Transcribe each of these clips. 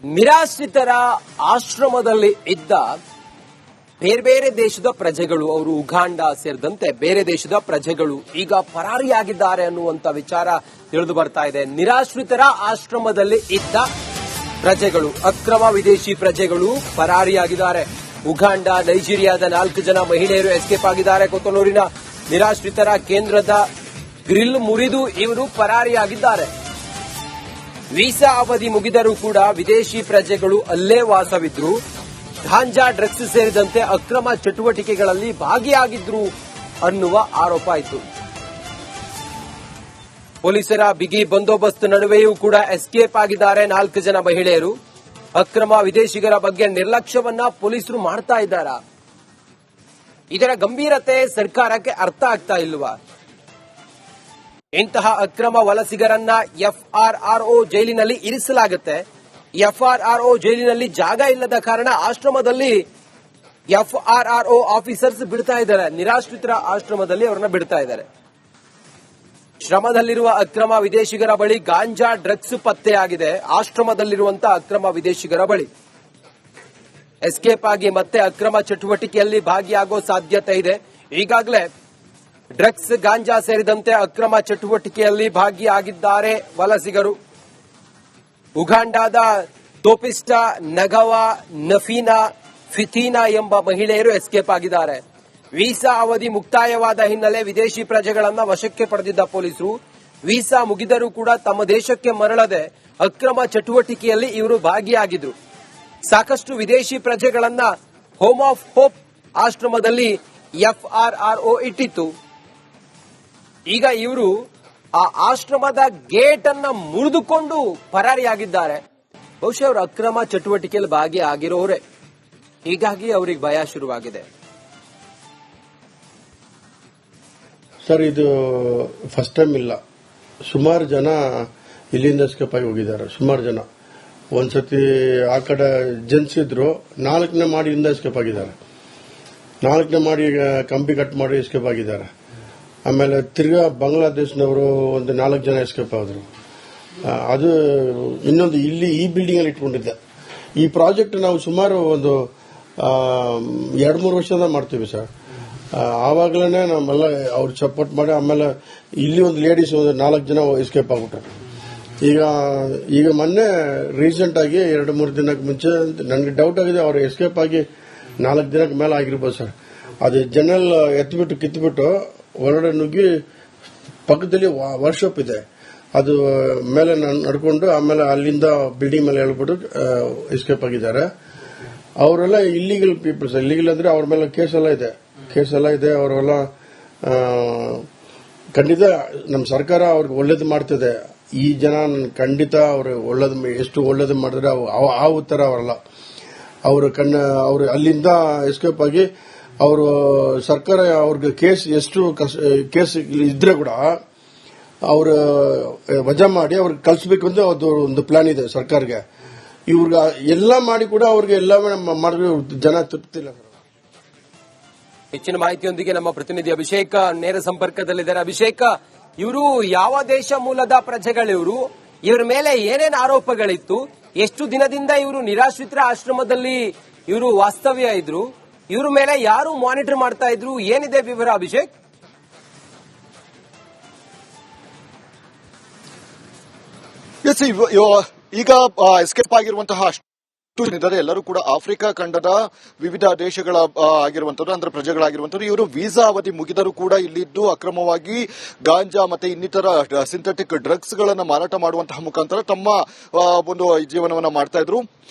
ನಿರಾಶ್ರಿತರ ಆಶ್ರಮದಲ್ಲಿ ಇದ್ದ ಬೇರೆ ಬೇರೆ ದೇಶದ ಪ್ರಜೆಗಳು, ಅವರು ಉಗಾಂಡ ಸೇರಿದಂತೆ ಬೇರೆ ದೇಶದ ಪ್ರಜೆಗಳು ಈಗ ಪರಾರಿಯಾಗಿದ್ದಾರೆ ಅನ್ನುವಂತ ವಿಚಾರ ತಿಳಿದು ಬರ್ತಾ ಇದೆ. ನಿರಾಶ್ರಿತರ ಆಶ್ರಮದಲ್ಲಿ ಇದ್ದ ಪ್ರಜೆಗಳು, ಅಕ್ರಮ ವಿದೇಶಿ ಪ್ರಜೆಗಳು ಪರಾರಿಯಾಗಿದ್ದಾರೆ. ಉಗಾಂಡ, ನೈಜೀರಿಯಾದ 4 ಜನ ಮಹಿಳೆಯರು ಎಸ್ಕೇಪ್ ಆಗಿದ್ದಾರೆ. ಕೊತ್ತನೂರಿನ ನಿರಾಶ್ರಿತರ ಕೇಂದ್ರದ ಗ್ರಿಲ್ ಮುರಿದು ಇವರು ಪರಾರಿಯಾಗಿದ್ದಾರೆ. ವೀಸಾ ಅವಧಿ ಮುಗಿದರೂ ಕೂಡ ವಿದೇಶಿ ಪ್ರಜೆಗಳು ಅಲ್ಲೇ ವಾಸವಿದ್ರು. ಗಾಂಜಾ, ಡ್ರಗ್ಸ್ ಸೇರಿದಂತೆ ಅಕ್ರಮ ಚಟುವಟಿಕೆಗಳಲ್ಲಿ ಭಾಗಿಯಾಗಿದ್ರು ಅನ್ನುವ ಆರೋಪ ಇತ್ತು. ಪೊಲೀಸರ ಬಿಗಿ ಬಂದೋಬಸ್ತ್ ನಡುವೆಯೂ ಕೂಡ ಎಸ್ಕೇಪ್ ಆಗಿದ್ದಾರೆ 4 ಜನ ಮಹಿಳೆಯರು. ಅಕ್ರಮ ವಿದೇಶಿಗರ ಬಗ್ಗೆ ನಿರ್ಲಕ್ಷ್ಯವನ್ನ ಪೊಲೀಸರು ಮಾಡ್ತಾ ಇದ್ದಾರಾ? ಇದರ ಗಂಭೀರತೆ ಸರ್ಕಾರಕ್ಕೆ ಅರ್ಥ ಆಗ್ತಾ ಇಲ್ವಾ? ಇಂತಹ ಅಕ್ರಮ ವಲಸಿಗರನ್ನ ಎಫ್ಆರ್ಆರ್ಒ ಜೈಲಿನಲ್ಲಿ ಇರಿಸಲಾಗುತ್ತೆ. ಎಫ್ಆರ್ಆರ್ಒ ಜೈಲಿನಲ್ಲಿ ಜಾಗ ಇಲ್ಲದ ಕಾರಣ ಆಶ್ರಮದಲ್ಲಿ ಎಫ್ಆರ್ಆರ್ಒ ಆಫೀಸರ್ಸ್ ಬಿಡ್ತಾ ಇದ್ದಾರೆ. ನಿರಾಶ್ರಿತರ ಆಶ್ರಮದಲ್ಲಿ ಅವರನ್ನ ಬಿಡ್ತಾ ಇದ್ದಾರೆ. ಶ್ರಮದಲ್ಲಿರುವ ಅಕ್ರಮ ವಿದೇಶಿಗರ ಬಳಿ ಗಾಂಜಾ, ಡ್ರಗ್ಸ್ ಪತ್ತೆಯಾಗಿದೆ. ಆಶ್ರಮದಲ್ಲಿರುವಂತಹ ಅಕ್ರಮ ವಿದೇಶಿಗರ ಬಳಿ ಎಸ್ಕೇಪ್ ಆಗಿ ಮತ್ತೆ ಅಕ್ರಮ ಚಟುವಟಿಕೆಯಲ್ಲಿ ಭಾಗಿಯಾಗೋ ಸಾಧ್ಯತೆ ಇದೆ. ಈಗಾಗಲೇ ಡ್ರಗ್ಸ್, ಗಾಂಜಾ ಸೇರಿದಂತೆ ಅಕ್ರಮ ಚಟುವಟಿಕೆಯಲ್ಲಿ ಭಾಗಿಯಾಗಿದ್ದಾರೆ ವಲಸಿಗರು. ಉಗಾಂಡಾದ ತೋಪಿಸ್ಟಾ, ನಗವಾ, ನಫೀನಾ, ಫಿಥೀನಾ ಎಂಬ ಮಹಿಳೆಯರು ಎಸ್ಕೇಪ್ ಆಗಿದ್ದಾರೆ. ವೀಸಾ ಅವಧಿ ಮುಕ್ತಾಯವಾದ ಹಿನ್ನೆಲೆ ವಿದೇಶಿ ಪ್ರಜೆಗಳನ್ನ ವಶಕ್ಕೆ ಪಡೆದಿದ್ದ ಪೊಲೀಸರು ವೀಸಾ ಮುಗಿದರೂ ಕೂಡ ತಮ್ಮ ದೇಶಕ್ಕೆ ಮರಳದೆ ಅಕ್ರಮ ಚಟುವಟಿಕೆಯಲ್ಲಿ ಇವರು ಭಾಗಿಯಾಗಿದ್ರು. ಸಾಕಷ್ಟು ವಿದೇಶಿ ಪ್ರಜೆಗಳನ್ನ ಹೋಮ್ ಆಫ್ ಹೋಪ್ ಆಶ್ರಮದಲ್ಲಿ ಎಫ್ಆರ್ಆರ್ಒ ಇಟ್ಟಿತ್ತು. ಈಗ ಇವರು ಆ ಆಶ್ರಮದ ಗೇಟ್ ಅನ್ನ ಮುರಿದುಕೊಂಡು ಪರಾರಿಯಾಗಿದ್ದಾರೆ. ಬಹುಶಃ ಅವರು ಅಕ್ರಮ ಚಟುವಟಿಕೆಯಲ್ಲಿ ಭಾಗಿಯಾಗಿರೋರೇ. ಹೀಗಾಗಿ ಅವರಿಗೆ ಭಯ ಶುರುವಾಗಿದೆ. ಸರ್, ಇದು ಫಸ್ಟ್ ಟೈಮ್ ಇಲ್ಲ. ಸುಮಾರು ಜನ ಇಲ್ಲಿಂದ ಎಸ್ಕೇಪ್ ಆಗಿ ಹೋಗಿದ್ದಾರೆ. ಸುಮಾರು ಜನ ಒಂದ್ಸತಿ ಆ ಕಡೆ ಜನಿಸಿದ್ರು, 4ನೇ ಮಾಡಿಯಿಂದ ಎಸ್ಕೇಪ್ ಆಗಿದ್ದಾರೆ. 4ನೇ ಮಾಡಿ ಕಂಬಿ ಕಟ್ ಮಾಡಿ ಎಸ್ಕೇಪ್ ಆಗಿದ್ದಾರೆ. ಆಮೇಲೆ ತಿರ್ಗಾ ಬಾಂಗ್ಲಾದೇಶನವರು ಒಂದು 4 ಜನ ಎಸ್ಕೇಪ್ ಆದ್ರು. ಅದು ಇನ್ನೊಂದು ಇಲ್ಲಿ ಈ ಬಿಲ್ಡಿಂಗ್ ಅಲ್ಲಿ ಇಟ್ಕೊಂಡಿದ್ದೆ. ಈ ಪ್ರಾಜೆಕ್ಟ್ ನಾವು ಸುಮಾರು ಒಂದು 2-3 ವರ್ಷದಿಂದ ಮಾಡ್ತೀವಿ ಸರ್. ಆವಾಗಲೇ ನಮ್ಮೆಲ್ಲ ಅವ್ರು ಸಪೋರ್ಟ್ ಮಾಡಿ, ಆಮೇಲೆ ಇಲ್ಲಿ ಒಂದು ಲೇಡೀಸ್ ಒಂದು 4 ಜನ ಎಸ್ಕೇಪ್ ಆಗ್ಬಿಟ್ರು. ಈಗ ಮೊನ್ನೆ ರೀಸೆಂಟ್ ಆಗಿ 2-3 ದಿನಕ್ಕೆ ಮುಂಚೆ ನನಗೆ ಡೌಟ್ ಆಗಿದೆ, ಅವರು ಎಸ್ಕೇಪ್ ಆಗಿ 4 ದಿನಕ್ಕೆ ಮೇಲೆ ಆಗಿರ್ಬೋದು ಸರ್. ಅದು ಜನರಲ್ ಎತ್ಬಿಟ್ಟು ಕಿತ್ಬಿಟ್ಟು ಹೊರಗಡೆ ನುಗ್ಗಿ ಪಕ್ಕದಲ್ಲಿ ವರ್ಕ್ಶಾಪ್ ಇದೆ, ಅದು ಮೇಲೆ ನಡ್ಕೊಂಡು ಆಮೇಲೆ ಅಲ್ಲಿಂದ ಬಿಲ್ಡಿಂಗ್ ಮೇಲೆ ಹೇಳ್ಬಿಟ್ಟು ಎಸ್ಕೇಪ್ ಆಗಿದ್ದಾರೆ. ಅವರೆಲ್ಲ ಇಲ್ಲಿಗಲ್ ಪೀಪಲ್ಸ್. ಇಲ್ಲಿಗಲ್ ಅಂದ್ರೆ ಅವ್ರ ಮೇಲೆ ಕೇಸ್ ಎಲ್ಲ ಇದೆ. ಅವರೆಲ್ಲ ಖಂಡಿತ ನಮ್ಮ ಸರ್ಕಾರ ಅವ್ರಿಗೆ ಒಳ್ಳೇದು ಮಾಡ್ತಿದೆ. ಈ ಜನ ಖಂಡಿತ ಅವರು ಎಷ್ಟು ಒಳ್ಳೇದು ಮಾಡಿದ್ರೆ ಆ ಉತ್ತರ ಅವರಲ್ಲ. ಅವರು ಅಲ್ಲಿಂದ ಎಸ್ಕೇಪ್ ಆಗಿ ಅವರು ಸರ್ಕಾರ ಅವ್ರಿಗೆ ಕೇಸ್ ಇದ್ರೆ ಕೂಡ ಅವರು ವಜಾ ಮಾಡಿ ಅವ್ರಿಗೆ ಕಳಿಸಬೇಕು ಅಂತ ಒಂದು ಪ್ಲಾನ್ ಇದೆ ಸರ್ಕಾರಕ್ಕೆ. ಇವ್ರಿಗೆ ಎಲ್ಲ ಮಾಡಿ ಕೂಡ ಅವ್ರಿಗೆ ಎಲ್ಲ ಮಾಡಿದ್ರೆ ಜನ ತೃಪ್ತಿಲ್ಲ. ಹೆಚ್ಚಿನ ಮಾಹಿತಿಯೊಂದಿಗೆ ನಮ್ಮ ಪ್ರತಿನಿಧಿ ಅಭಿಷೇಕ್ ನೇರ ಸಂಪರ್ಕದಲ್ಲಿದ್ದಾರೆ. ಅಭಿಷೇಕ್, ಇವರು ಯಾವ ದೇಶ ಮೂಲದ ಪ್ರಜೆಗಳಿವರು? ಇವರ ಮೇಲೆ ಏನೇನು ಆರೋಪಗಳಿತ್ತು? ಎಷ್ಟು ದಿನದಿಂದ ಇವರು ನಿರಾಶ್ರಿತರ ಆಶ್ರಮದಲ್ಲಿ ಇವರು ವಾಸ್ತವ್ಯ ಇದ್ರು? ಇವ್ರ ಮೇಲೆ ಯಾರು ಮಾನಿಟರ್ ಮಾಡ್ತಾ ಇದ್ರು? ಏನಿದೆ ವಿವರ ಅಭಿಷೇಕ್? ಈಗ ಎಸ್ಕೇಪ್ ಆಗಿರುವಂತಹ ಎಲ್ಲರೂ ಕೂಡ ಆಫ್ರಿಕಾ ಖಂಡದ ವಿವಿಧ ದೇಶಗಳ ಆಗಿರುವಂತದ್ದು, ಅಂದ್ರೆ ಪ್ರಜೆಗಳಾಗಿರುವಂತದ್ದು. ಇವರು ವೀಸಾ ಅವಧಿ ಮುಗಿದರೂ ಕೂಡ ಇಲ್ಲಿದ್ದು ಅಕ್ರಮವಾಗಿ ಗಾಂಜಾ ಮತ್ತೆ ಇನ್ನಿತರ ಸಿಂಥೆಟಿಕ್ ಡ್ರಗ್ಸ್ ಗಳನ್ನ ಮಾರಾಟ ಮಾಡುವಂತಹ ಮುಖಾಂತರ ತಮ್ಮ ಒಂದು ಜೀವನವನ್ನ ಮಾಡ್ತಾ ಇದ್ರು.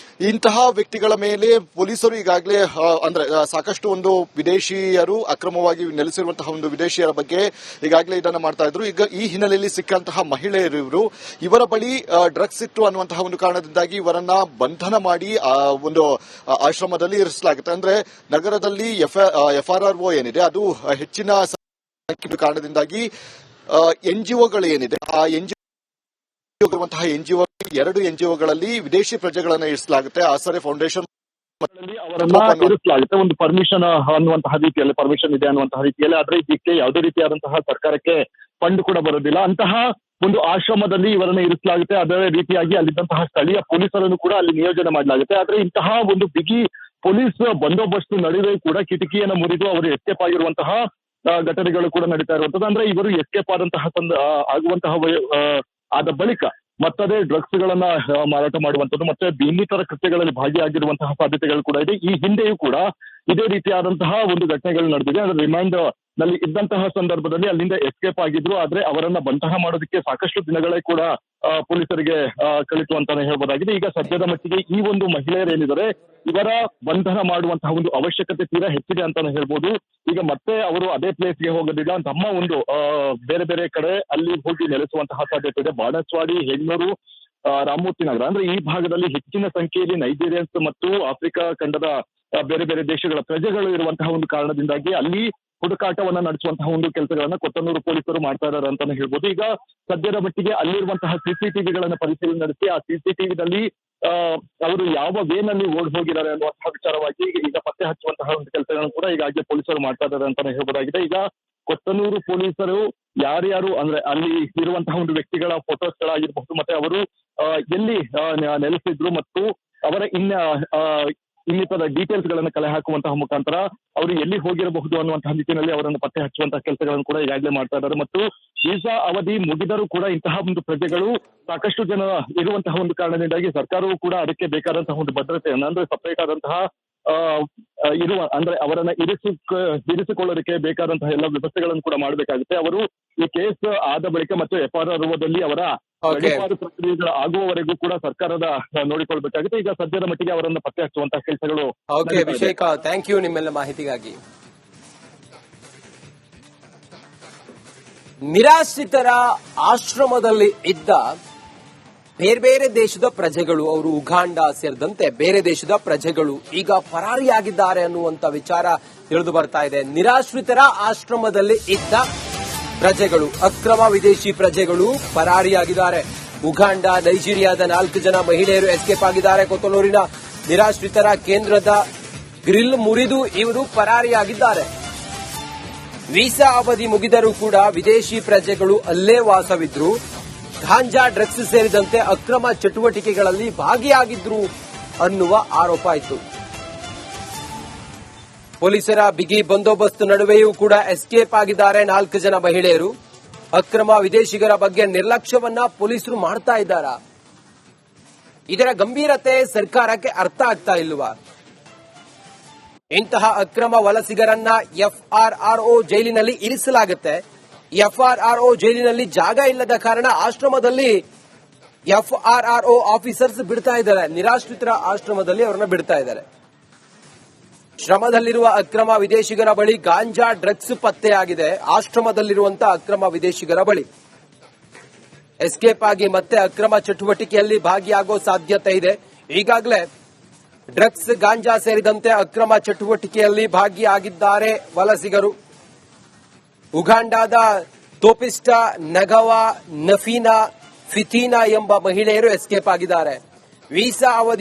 ಇಂತಹ ವ್ಯಕ್ತಿಗಳ ಮೇಲೆ ಪೊಲೀಸರು ಈಗಾಗಲೇ ಅಂದ್ರೆ ಸಾಕಷ್ಟು ಒಂದು ವಿದೇಶಿಯರು ಅಕ್ರಮವಾಗಿ ನೆಲೆಸಿರುವಂತಹ ಒಂದು ವಿದೇಶಿಯರ ಬಗ್ಗೆ ಈಗಾಗಲೇ ಇದನ್ನ ಮಾಡ್ತಾ ಇದ್ರು. ಈಗ ಈ ಹಿನ್ನೆಲೆಯಲ್ಲಿ ಸಿಕ್ಕಂತಹ ಮಹಿಳೆಯರು ಇವರ ಬಳಿ ಡ್ರಗ್ಸ್ ಇತ್ತು ಅನ್ನುವಂತಹ ಒಂದು ಕಾರಣದಿಂದಾಗಿ ಇವರನ್ನ ಬಂಧನ ಮಾಡಿ ಒಂದು ಆಶ್ರಮದಲ್ಲಿ ಇರಿಸಲಾಗುತ್ತೆ. ಅಂದ್ರೆ ನಗರದಲ್ಲಿ ಎಫ್ಆರ್ಆರ್ಒ ಏನಿದೆ ಅದು ಹೆಚ್ಚಿನ ಕಾರಣದಿಂದಾಗಿ ಎನ್ಜಿಒಗಳೇನಿದೆ ಆ ಎನ್ಜಿಒ ಎನ್ಜಿಒ 2 ಎನ್ಜಿಒಗಳಲ್ಲಿ ವಿದೇಶಿ ಪ್ರಜೆಗಳನ್ನ ಇರಿಸಲಾಗುತ್ತೆ. ಆಸರೆ ಫೌಂಡೇಶನ್ ಅವರನ್ನ ಇರಿಸಲಾಗುತ್ತೆ. ಒಂದು ಪರ್ಮಿಷನ್ ಅನ್ನುವಂತಹ ರೀತಿಯಲ್ಲಿ ಪರ್ಮಿಷನ್ ಇದೆ ಅನ್ನುವಂತಹ ರೀತಿಯಲ್ಲಿ, ಆದ್ರೆ ಇದಕ್ಕೆ ಯಾವುದೇ ರೀತಿಯಾದಂತಹ ಸರ್ಕಾರಕ್ಕೆ ಫಂಡ್ ಕೂಡ ಬರೋದಿಲ್ಲ. ಅಂತಹ ಒಂದು ಆಶ್ರಮದಲ್ಲಿ ಇವರನ್ನು ಇರಿಸಲಾಗುತ್ತೆ. ಅದೇ ರೀತಿಯಾಗಿ ಅಲ್ಲಿದ್ದಂತಹ ಸ್ಥಳೀಯ ಪೊಲೀಸರನ್ನು ಕೂಡ ಅಲ್ಲಿ ನಿಯೋಜನೆ ಮಾಡಲಾಗುತ್ತೆ. ಆದ್ರೆ ಇಂತಹ ಒಂದು ಬಿಗಿ ಪೊಲೀಸ್ ಬಂದೋಬಸ್ತ್ ನಡುವೆ ಕೂಡ ಕಿಟಕಿಯನ್ನು ಮುರಿದು ಅವರು ಎಸ್ಕೇಪ್ ಆಗಿರುವಂತಹ ಘಟನೆಗಳು ಕೂಡ ನಡೀತಾ ಇರುವಂತದ್ದು. ಅಂದ್ರೆ ಇವರು ಎಸ್ಕೇಪ್ ಆದ ಬಳಿಕ ಮತ್ತದೇ ಡ್ರಗ್ಸ್ ಗಳನ್ನ ಮಾರಾಟ ಮಾಡುವಂತದ್ದು ಮತ್ತೆ ಇನ್ನಿತರ ಕೃತ್ಯಗಳಲ್ಲಿ ಭಾಗಿಯಾಗಿರುವಂತಹ ಸಾಧ್ಯತೆಗಳು ಕೂಡ ಇದೆ. ಈ ಹಿಂದೆಯೂ ಕೂಡ ಇದೇ ರೀತಿಯಾದಂತಹ ಒಂದು ಘಟನೆಗಳು ನಡೆದಿದೆ. ಅಂದ್ರೆ ರಿಮಾಂಡ್ ನಲ್ಲಿ ಇದ್ದಂತಹ ಸಂದರ್ಭದಲ್ಲಿ ಅಲ್ಲಿಂದ ಎಸ್ಕೇಪ್ ಆಗಿದ್ರು. ಆದ್ರೆ ಅವರನ್ನ ಬಂಧನ ಮಾಡೋದಕ್ಕೆ ಸಾಕಷ್ಟು ದಿನಗಳೇ ಕೂಡ ಪೊಲೀಸರಿಗೆ ಕಳಿತು ಅಂತಾನೆ ಹೇಳ್ಬೋದಾಗಿದೆ. ಈಗ ಸದ್ಯದ ಮಟ್ಟಿಗೆ ಈ ಒಂದು ಮಹಿಳೆಯರೇನಿದ್ದಾರೆ ಇವರ ಬಂಧನ ಮಾಡುವಂತಹ ಒಂದು ಅವಶ್ಯಕತೆ ತೀರಾ ಹೆಚ್ಚಿದೆ ಅಂತಾನೆ ಹೇಳ್ಬೋದು. ಈಗ ಮತ್ತೆ ಅವರು ಅದೇ ಪ್ಲೇಸ್ಗೆ ಹೋಗೋದಿಲ್ಲ, ತಮ್ಮ ಒಂದು ಬೇರೆ ಬೇರೆ ಕಡೆ ಅಲ್ಲಿ ಹೋಗಿ ನೆಲೆಸುವಂತಹ ಸಾಧ್ಯತೆ ಇದೆ. ಬಾಣಸ್ವಾಡಿ, ಹೆಗ್ನೂರು, ರಾಮಮೂರ್ತಿ ನಗರ ಅಂದ್ರೆ ಈ ಭಾಗದಲ್ಲಿ ಹೆಚ್ಚಿನ ಸಂಖ್ಯೆಯಲ್ಲಿ ನೈಜೀರಿಯನ್ಸ್ ಮತ್ತು ಆಫ್ರಿಕಾ ಖಂಡದ ಬೇರೆ ಬೇರೆ ದೇಶಗಳ ಪ್ರಜೆಗಳು ಇರುವಂತಹ ಒಂದು ಕಾರಣದಿಂದಾಗಿ ಅಲ್ಲಿ ಹುಡುಕಾಟವನ್ನ ನಡೆಸುವಂತಹ ಒಂದು ಕೆಲಸಗಳನ್ನ ಕೊತ್ತನೂರು ಪೊಲೀಸರು ಮಾಡ್ತಾ ಇದ್ದಾರೆ ಅಂತಾನೆ ಹೇಳ್ಬೋದು. ಈಗ ಸದ್ಯದ ಮಟ್ಟಿಗೆ ಅಲ್ಲಿರುವಂತಹ ಸಿಸಿಟಿವಿಗಳನ್ನ ಪರಿಶೀಲನೆ ನಡೆಸಿ ಆ ಸಿಸಿಟಿವಿನಲ್ಲಿ ಅವರು ಯಾವ ವೇನಲ್ಲಿ ಓಡ್ ಹೋಗಿದ್ದಾರೆ ಅನ್ನುವಂತಹ ವಿಚಾರವಾಗಿ ಈಗ ಪತ್ತೆ ಹಚ್ಚುವಂತಹ ಒಂದು ಕೆಲಸಗಳನ್ನು ಕೂಡ ಈಗಾಗಲೇ ಪೊಲೀಸರು ಮಾಡ್ತಾ ಇದ್ದಾರೆ ಅಂತಾನೆ ಹೇಳ್ಬೋದಾಗಿದೆ. ಈಗ ಕೊತ್ತನೂರು ಪೊಲೀಸರು ಯಾರ್ಯಾರು ಅಂದ್ರೆ ಅಲ್ಲಿ ಇರುವಂತಹ ಒಂದು ವ್ಯಕ್ತಿಗಳ ಫೋಟೋಸ್ಗಳಾಗಿರಬಹುದು ಮತ್ತೆ ಅವರು ಎಲ್ಲಿ ನೆಲೆಸಿದ್ರು ಮತ್ತು ಅವರ ಇನ್ನಿತರ ಡೀಟೇಲ್ಸ್ ಗಳನ್ನು ಕಲೆ ಹಾಕುವಂತಹ ಮುಖಾಂತರ ಅವರು ಎಲ್ಲಿ ಹೋಗಿರಬಹುದು ಅನ್ನುವಂತಹ ನಿಟ್ಟಿನಲ್ಲಿ ಅವರನ್ನು ಪತ್ತೆ ಹಚ್ಚುವಂತಹ ಕೆಲಸಗಳನ್ನು ಕೂಡ ಈಗಾಗಲೇ ಮಾಡ್ತಾ ಇದ್ದಾರೆ. ಮತ್ತು ವೀಸಾ ಅವಧಿ ಮುಗಿದರೂ ಕೂಡ ಇಂತಹ ಒಂದು ಪ್ರಜೆಗಳು ಸಾಕಷ್ಟು ಜನ ಇರುವಂತಹ ಒಂದು ಕಾರಣದಿಂದಾಗಿ ಸರ್ಕಾರವು ಕೂಡ ಅದಕ್ಕೆ ಬೇಕಾದಂತಹ ಒಂದು ಭದ್ರತೆಯನ್ನು ಅಂದ್ರೆ ಸಪರೇಟ್ ಆದಂತಹ ಅಂದ್ರೆ ಅವರನ್ನ ಇರಿಸಿಕೊಳ್ಳೋದಕ್ಕೆ ಬೇಕಾದಂತಹ ಎಲ್ಲ ವ್ಯವಸ್ಥೆಗಳನ್ನು ಕೂಡ ಮಾಡಬೇಕಾಗುತ್ತೆ. ಅವರು ಈ ಕೇಸ್ ಆದ ಬಳಿಕ ಮತ್ತು FRROದಲ್ಲಿ ಅವರ ಗಡೀಪಾರು ಪ್ರಕ್ರಿಯೆಗಳು ಆಗುವವರೆಗೂ ಕೂಡ ಸರ್ಕಾರದ ನೋಡಿಕೊಳ್ಬೇಕಾಗುತ್ತೆ. ಈಗ ಸದ್ಯದ ಮಟ್ಟಿಗೆ ಅವರನ್ನು ಪತ್ತೆ ಹಚ್ಚುವಂತಹ ಕೆಲಸಗಳು. ಓಕೆ ಅಭಿಷೇಕ್, ಥ್ಯಾಂಕ್ ಯು ನಿಮ್ಮೆಲ್ಲ ಮಾಹಿತಿಗಾಗಿ. ನಿರಾಶ್ರಿತರ ಆಶ್ರಮದಲ್ಲಿ ಇದ್ದ ಬೇರೆ ಬೇರೆ ದೇಶದ ಪ್ರಜೆಗಳು, ಅವರು ಉಗಾಂಡ ಸೇರಿದಂತೆ ಬೇರೆ ದೇಶದ ಪ್ರಜೆಗಳು ಈಗ ಪರಾರಿಯಾಗಿದ್ದಾರೆ ಅನ್ನುವಂತ ವಿಚಾರ ತಿಳಿದು ಬರ್ತಾ ಇದೆ. ನಿರಾಶ್ರಿತರ ಆಶ್ರಮದಲ್ಲಿ ಇದ್ದ ಪ್ರಜೆಗಳು, ಅಕ್ರಮ ವಿದೇಶಿ ಪ್ರಜೆಗಳು ಪರಾರಿಯಾಗಿದ್ದಾರೆ. ಉಗಾಂಡ, ನೈಜೀರಿಯಾದ 4 ಜನ ಮಹಿಳೆಯರು ಎಸ್ಕೇಪ್ ಆಗಿದ್ದಾರೆ. ಕೊತ್ತನೂರಿನ ನಿರಾಶ್ರಿತರ ಕೇಂದ್ರದ ಗ್ರಿಲ್ ಮುರಿದು ಇವರು ಪರಾರಿಯಾಗಿದ್ದಾರೆ. ವೀಸಾ ಅವಧಿ ಮುಗಿದರೂ ಕೂಡ ವಿದೇಶಿ ಪ್ರಜೆಗಳು ಅಲ್ಲೇ ವಾಸವಿದ್ರು. ಗಾಂಜಾ, ಡ್ರಗ್ಸ್ ಸೇರಿದಂತೆ ಅಕ್ರಮ ಚಟುವಟಿಕೆಗಳಲ್ಲಿ ಭಾಗಿಯಾಗಿದ್ರು ಅನ್ನುವ ಆರೋಪ ಇತ್ತು. ಪೊಲೀಸರ ಬಿಗಿ ಬಂದೋಬಸ್ತ್ ನಡುವೆಯೂ ಕೂಡ ಎಸ್ಕೇಪ್ ಆಗಿದ್ದಾರೆ 4 ಜನ ಮಹಿಳೆಯರು. ಅಕ್ರಮ ವಿದೇಶಿಗರ ಬಗ್ಗೆ ನಿರ್ಲಕ್ಷ್ಯವನ್ನ ಪೊಲೀಸರು ಮಾಡ್ತಾ ಇದ್ದಾರಾ? ಇದರ ಗಂಭೀರತೆ ಸರ್ಕಾರಕ್ಕೆ ಅರ್ಥ ಆಗ್ತಾ ಇಲ್ವಾ? ಇಂತಹ ಅಕ್ರಮ ವಲಸಿಗರನ್ನ FRRO ಜೈಲಿನಲ್ಲಿ ಇರಿಸಲಾಗುತ್ತೆ. FRRO ಜೈಲಿನಲ್ಲಿ ಜಾಗ ಇಲ್ಲದ ಕಾರಣ ಆಶ್ರಮದಲ್ಲಿ FRRO ಆಫೀಸರ್ಸ್ ಬಿಡ್ತಾ ಇದ್ದಾರೆ. ನಿರಾಶ್ರಿತರ ಆಶ್ರಮದಲ್ಲಿ ಅವರನ್ನ ಬಿಡ್ತಾ ಇದ್ದಾರೆ. ಶ್ರಮದಲ್ಲಿರುವ ಅಕ್ರಮ ವಿದೇಶಿಗರ ಬಳಿ ಗಾಂಜಾ, ಡ್ರಗ್ಸ್ ಪತ್ತೆಯಾಗಿದೆ. ಆಶ್ರಮದಲ್ಲಿರುವಂತಹ ಅಕ್ರಮ ವಿದೇಶಿಗರ ಬಳಿ ಎಸ್ಕೇಪ್ ಆಗಿ ಮತ್ತೆ ಅಕ್ರಮ ಚಟುವಟಿಕೆಯಲ್ಲಿ ಭಾಗಿಯಾಗೋ ಸಾಧ್ಯತೆ ಇದೆ. ಈಗಾಗಲೇ ಡ್ರಗ್ಸ್, ಗಾಂಜಾ ಸೇರಿದಂತೆ ಅಕ್ರಮ ಚಟುವಟಿಕೆಯಲ್ಲಿ ಭಾಗಿಯಾಗಿದ್ದಾರೆ ವಲಸಿಗರು. ಉಗಾಂಡಾದ ತೋಪಿಸ್ಟಾ, ನಗವಾ, ನಫೀನಾ, ಫಿಥೀನಾ ಎಂಬ ಮಹಿಳೆಯರು ಎಸ್ಕೇಪ್ ಆಗಿದ್ದಾರೆ. ವೀಸಾ ಅವಧಿ